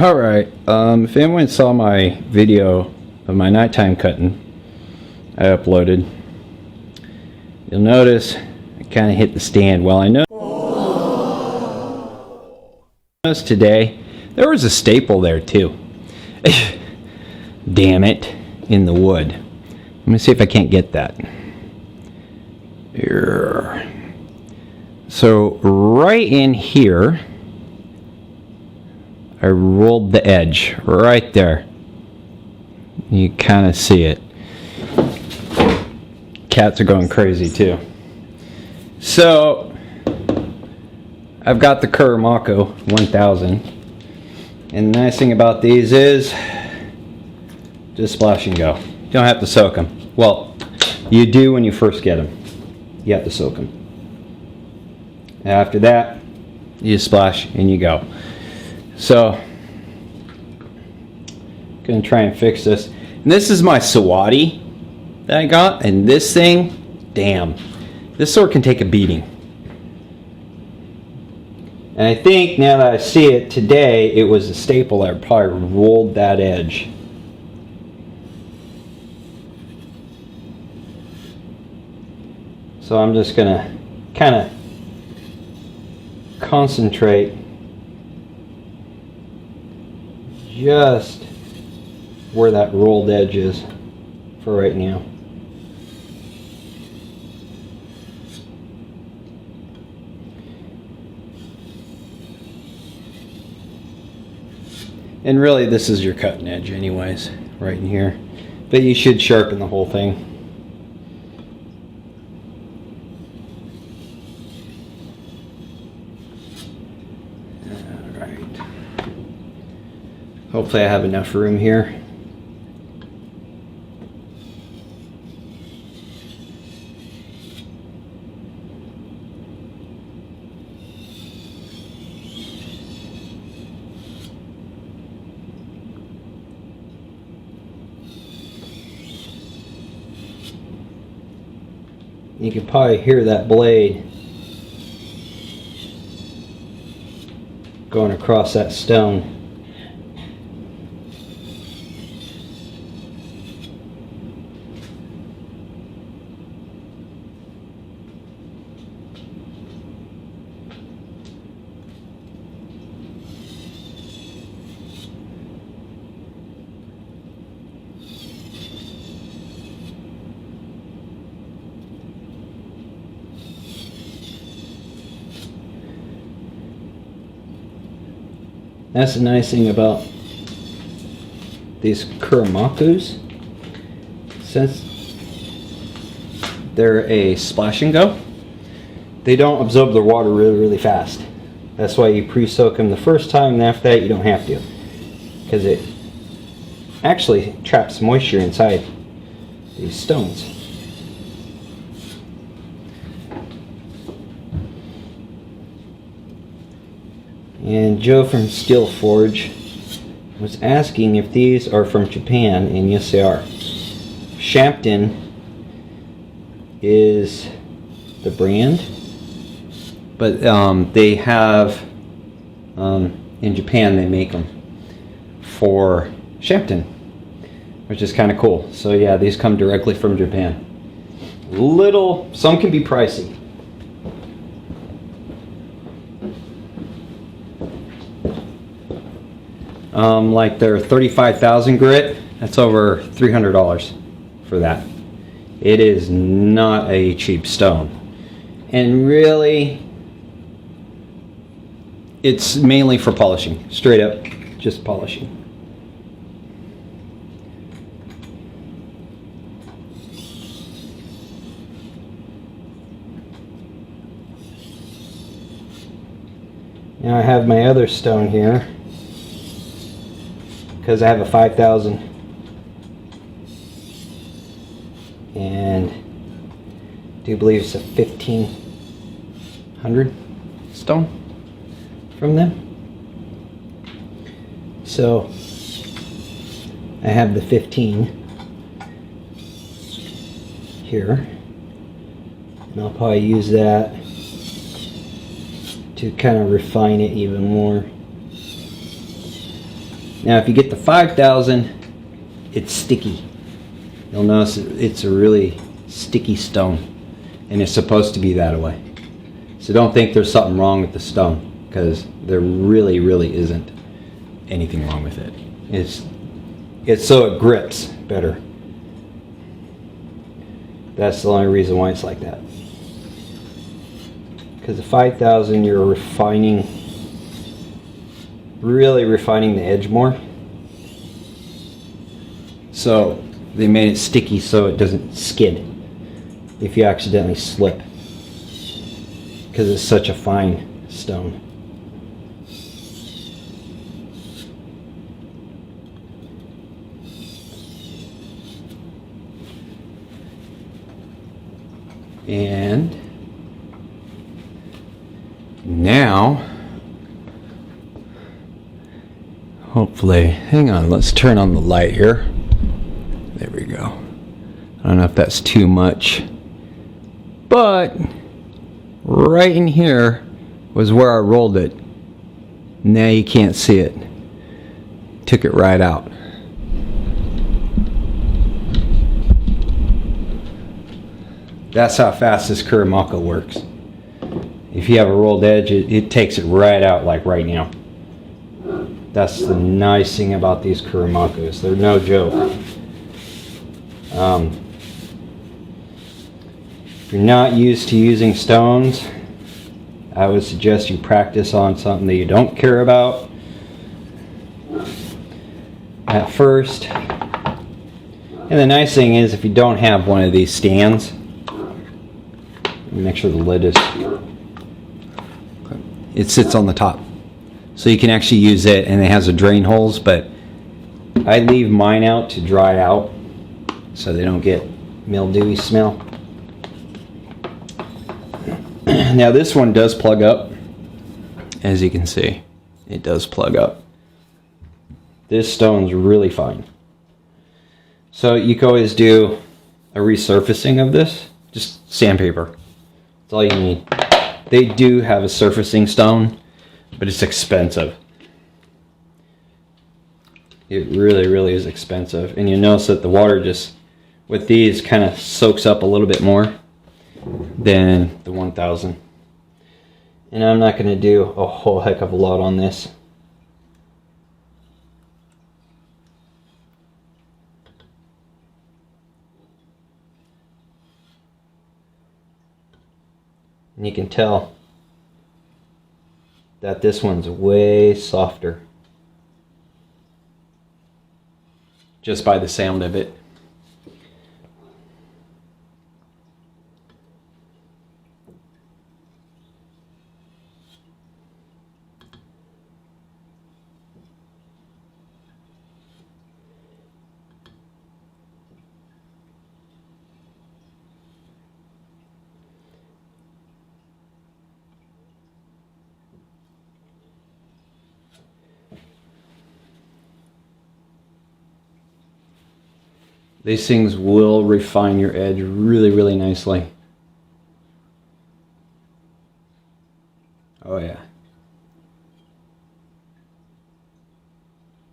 Alright, if anyone saw my video of my nighttime cutting I uploaded, you'll notice I kind of hit the stand. Well, I noticed today there was a staple there too. Damn it, in the wood. Let me see if I can't get that. Here. So right in here, I rolled the edge right there. You kind of see it. Cats are going crazy too. So I've got the Kuramako 1000, and the nice thing about these is just splash and go. You don't have to soak them. Well, you do when you first get them. You have to soak them. After that, you splash and you go. So, gonna try and fix this. And this is my Sawati that I got, and this thing, damn, this sword can take a beating. And I think now that I see it today, it was a staple that probably rolled that edge. So I'm just gonna kind of concentrate just where that rolled edge is for right now. And really this is your cutting edge anyways, right in here. But you should sharpen the whole thing. Hopefully I have enough room here. You can probably hear that blade going across that stone. That's the nice thing about these Kuramakus. Since they're a splash and go, they don't absorb the water really fast. That's why you pre-soak them the first time, and after that you don't have to, because it actually traps moisture inside these stones. And Joe from Steel Forge was asking if these are from Japan, and yes they are. Shampton is the brand, but they have, in Japan they make them for Shampton, which is kind of cool. So yeah, these come directly from Japan. Some can be pricey. Like their 35,000 grit, that's over $300 for that. It is not a cheap stone. And really, it's mainly for polishing, straight up, just polishing. Now I have my other stone here, because I have a 5,000 and I do believe it's a 1,500 stone from them. So I have the 15 here, and I'll probably use that to kind of refine it even more. Now if you get the 5000, it's sticky. You'll notice it's a really sticky stone, and it's supposed to be that way. So don't think there's something wrong with the stone, because there really isn't anything wrong with it. It's so it grips better. That's the only reason why it's like that. Because the 5000, you're refining, really refining the edge more. So they made it sticky so it doesn't skid if you accidentally slip, because it's such a fine stone. And now, hopefully, hang on, let's turn on the light here. There we go. I don't know if that's too much, but right in here was where I rolled it. Now you can't see it. Took it right out. That's how fast this Kurimako works. If you have a rolled edge, it takes it right out, like right now. That's the nice thing about these Kurimakos. They're no joke. If you're not used to using stones, I would suggest you practice on something that you don't care about at first. And the nice thing is, if you don't have one of these stands, make sure the lid is, it sits on the top, so you can actually use it, and it has a drain holes, but I leave mine out to dry out so they don't get mildewy smell. Now this one does plug up, as you can see. It does plug up. This stone's really fine, so you can always do a resurfacing of this. Just sandpaper, that's all you need. They do have a surfacing stone, but it's expensive. It really is expensive. And you notice that the water just, with these, kind of soaks up a little bit more than the 1000. And I'm not going to do a whole heck of a lot on this. And you can tell that this one's way softer just by the sound of it. These things will refine your edge really nicely. Oh yeah.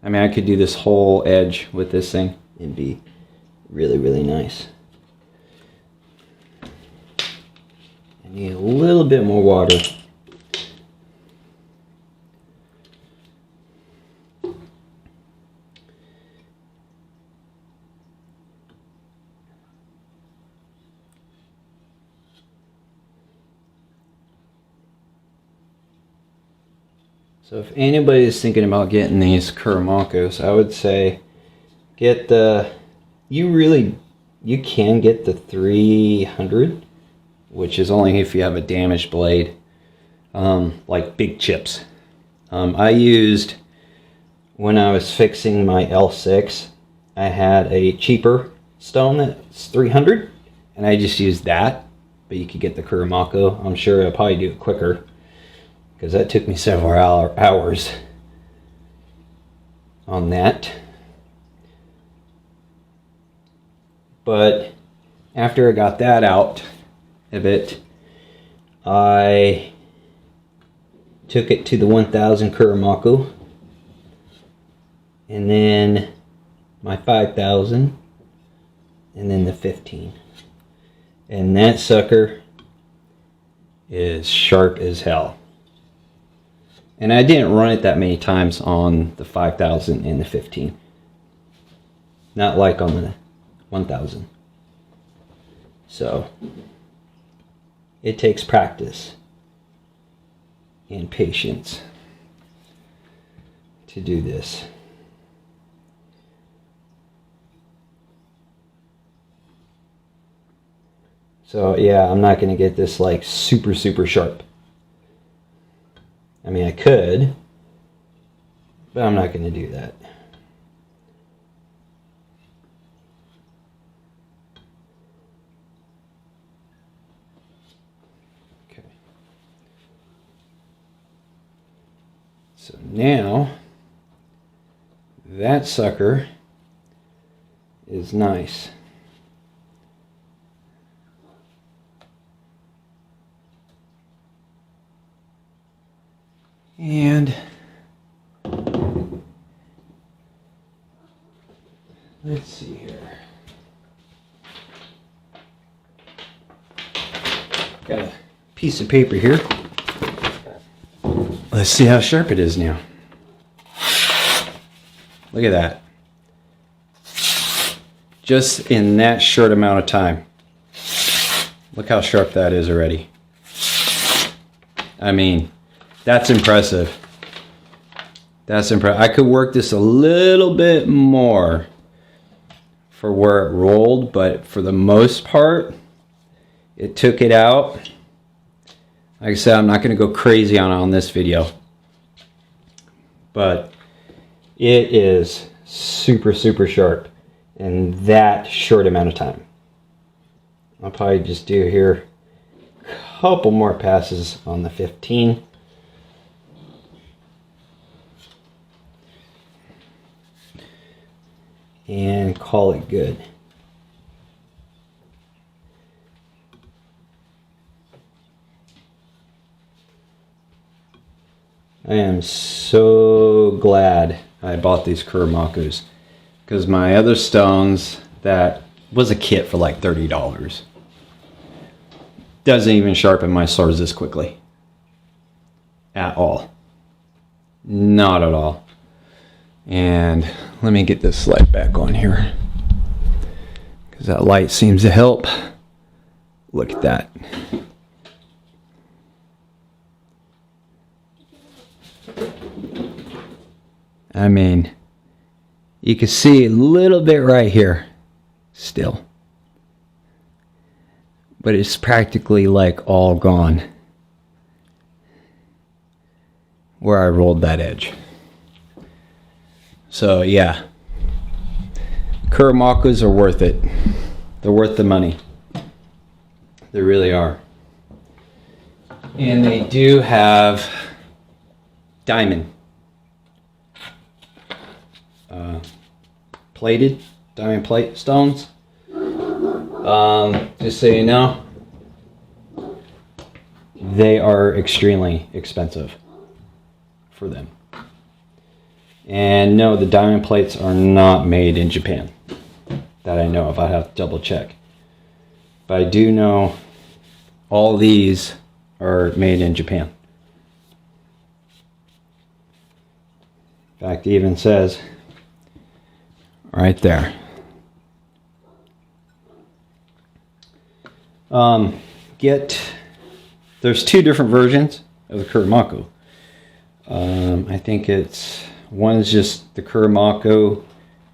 I mean, I could do this whole edge with this thing. It'd be really nice. I need a little bit more water. So if anybody is thinking about getting these Kurimakos, I would say get the, you can get the 300, which is only if you have a damaged blade, like big chips. I used, when I was fixing my L6, I had a cheaper stone that's 300, and I just used that, but you could get the Kurimako. I'm sure I'll probably do it quicker, because that took me several hours on that. But after I got that out of it, I took it to the 1000 Kurimako, and then my 5,000, and then the 15. And that sucker is sharp as hell. And I didn't run it that many times on the 5,000 and the 15. Not like on the 1,000. So it takes practice and patience to do this. So yeah, I'm not going to get this like super sharp. I mean, I could, but I'm not going to do that. Okay. So now that sucker is nice. And let's see here. Got a piece of paper here. Let's see how sharp it is now. Look at that. Just in that short amount of time. Look how sharp that is already. I mean, that's impressive. That's impressive. I could work this a little bit more for where it rolled, but for the most part, it took it out. Like I said, I'm not going to go crazy on this video, but it is super sharp in that short amount of time. I'll probably just do here a couple more passes on the 15. And call it good. I am so glad I bought these Kurimakos, because my other stones, that was a kit for like $30. Doesn't even sharpen my swords this quickly. At all. Not at all. And let me get this light back on here, because that light seems to help. Look at that. I mean, you can see a little bit right here still, but it's practically like all gone where I rolled that edge. So yeah, Kurimakos are worth it. They're worth the money. They really are. And they do have diamond plated diamond plate stones. Just so you know, they are extremely expensive for them. And no, the diamond plates are not made in Japan that I know of. I'd have to double check. But I do know all these are made in Japan. In fact, it even says right there. There's two different versions of the Kurimako. I think it's one's just the Kurimako,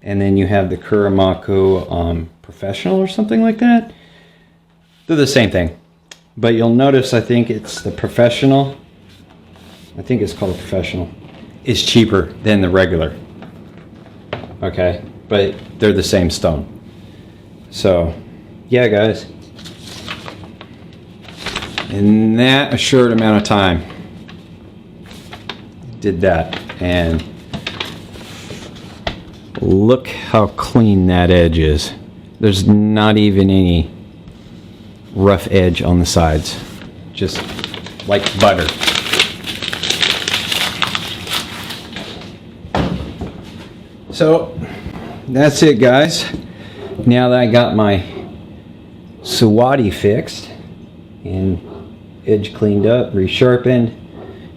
and then you have the Kurimako Professional or something like that. They're the same thing, but you'll notice I think it's the Professional. I think it's called a Professional. It's cheaper than the regular. Okay, but they're the same stone. So, yeah, guys. In that short amount of time, did that, and look how clean that edge is. There's not even any rough edge on the sides, just like butter. So that's it, guys. Now that I got my Sawati fixed and edge cleaned up, resharpened,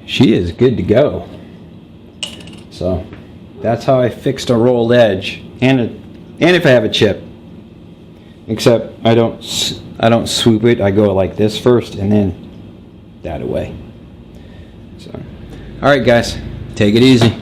she is good to go. So that's how I fixed a rolled edge, and if I have a chip. Except I don't swoop it. I go like this first and then that away. So, all right, guys, take it easy.